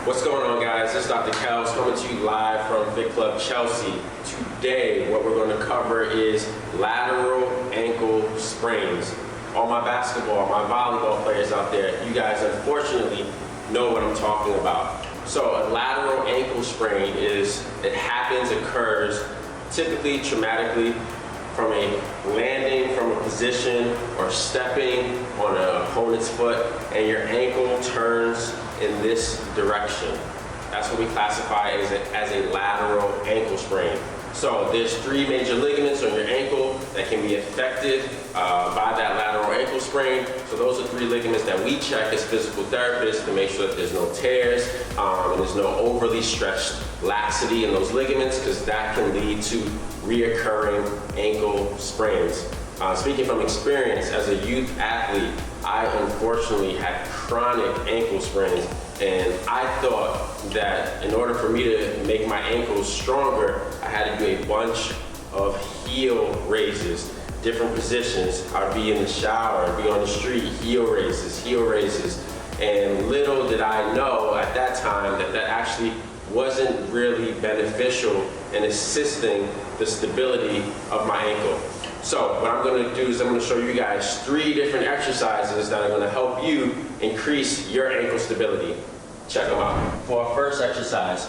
What's going on, guys? This is Dr. Kells coming to you live from Fit Club Chelsea. Today, what we're going to cover is lateral ankle sprains. All my basketball, my volleyball players out there, you guys unfortunately know what I'm talking about. So a lateral ankle sprain occurs typically traumatically from a landing from a position or stepping on an opponent's foot, and your ankle turns in this direction. That's what we classify as a lateral ankle sprain. So there's three major ligaments on your ankle that can be affected by that lateral ankle sprain. So those are three ligaments that we check as physical therapists to make sure that there's no tears and there's no overly stretched laxity in those ligaments, because that can lead to reoccurring ankle sprains. Speaking from experience, as a youth athlete, I unfortunately had chronic ankle sprains, and I thought that in order for me to make my ankles stronger, I had to do a bunch of heel raises, different positions. I'd be in the shower, I'd be on the street, heel raises, and little did I know at that time that that actually wasn't really beneficial in assisting the stability of my ankle. So what I'm going to do is I'm going to show you guys three different exercises that are going to help you increase your ankle stability. Check them out. For our first exercise,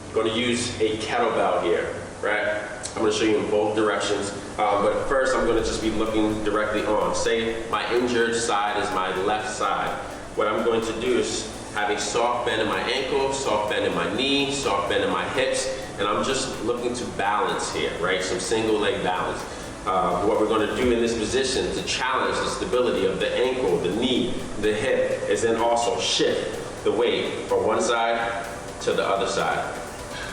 I'm going to use a kettlebell here, right? I'm going to show you in both directions, but first I'm going to just be looking directly on. Say my injured side is my left side. What I'm going to do is have a soft bend in my ankle, soft bend in my knee, soft bend in my hips, and I'm just looking to balance here, right? Some single leg balance. What we're going to do in this position to challenge the stability of the ankle, the knee, the hip, is then also shift the weight from one side to the other side.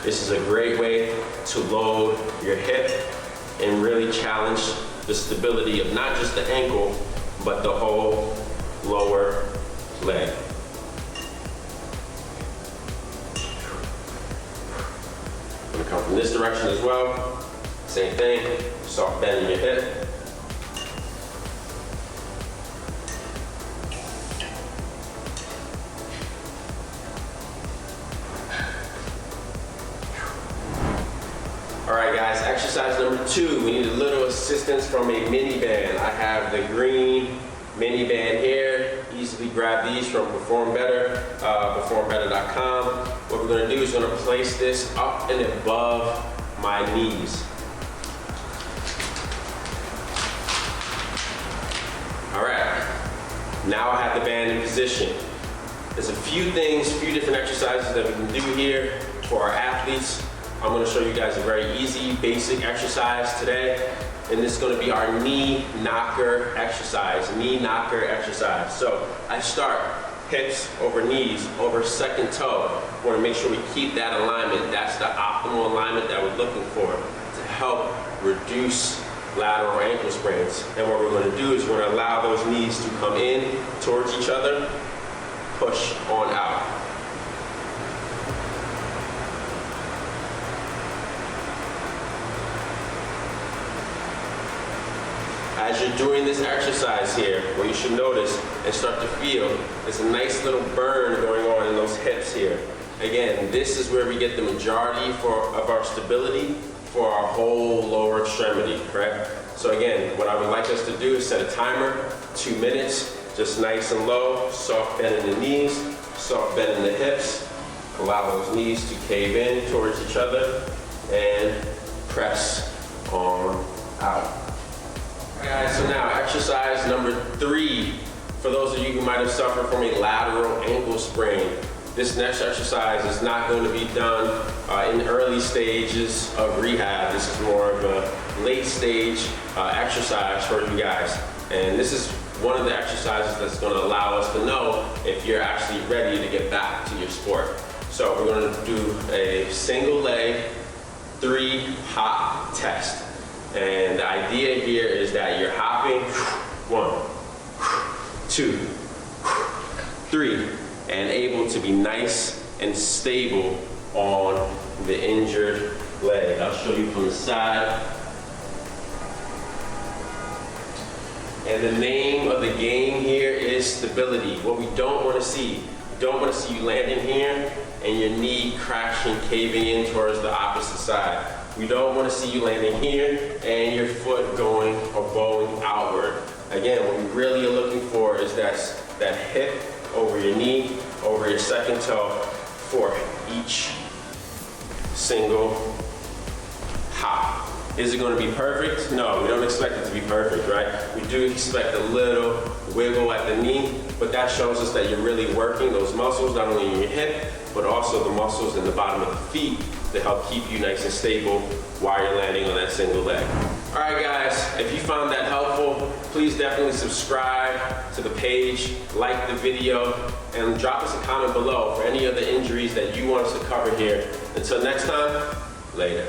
This is a great way to load your hip and really challenge the stability of not just the ankle, but the whole lower leg. I'm going to come from this direction as well. Same thing, soft bend in your hip. All right, guys, exercise number 2. We need a little assistance from a mini band. I have the green mini band here. Easily grab these from Perform Better, performbetter.com. What we're going to do is going to place this up and above my knees. All right, now I have the band in position. There's a few different exercises that we can do here for our athletes. I'm going to show you guys a very easy, basic exercise today, and this is going to be our knee knocker exercise. So I start hips over knees, over second toe. We want to make sure we keep that alignment. That's the optimal alignment that we're looking for to help reduce lateral ankle sprains. And what we're going to do is we're going to allow those knees to come in towards each other, push on out. As you're doing this exercise here, what you should notice and start to feel is a nice little burn going on in those hips here. Again, this is where we get the majority of our stability for our whole lower extremity, correct? So again, what I would like us to do is set a timer, 2 minutes, just nice and low, soft bend in the knees, soft bend in the hips. Allow those knees to cave in towards each other and press on out. All right, guys, so now exercise number 3. For those of you who might have suffered from a lateral ankle sprain, this next exercise is not going to be done in early stages of rehab. This is more of a late stage exercise for you guys. And this is one of the exercises that's going to allow us to know if you're actually ready to get back to your sport. So we're going to do a single leg 3 hop test. And the idea here is that you're hopping 1, 2, 3, and able to be nice and stable on the injured leg. I'll show you from the side. And the name of the game here is stability. What we don't want to see don't want to see you landing here and your knee crashing, caving in towards the opposite side. We don't want to see you landing here and your foot going or bowing outward. Again, what we really are looking for is that hip over your knee, over your second toe for each single hop. Is it going to be perfect? No, we don't expect it to be perfect, right? We do expect a little wiggle at the knee, but that shows us that you're really working those muscles, not only in your hip, but also the muscles in the bottom of the feet to help keep you nice and stable while you're landing on that single leg. All right, guys, if you found that helpful, please definitely subscribe to the page, like the video, and drop us a comment below for any other injuries that you want us to cover here. Until next time, later.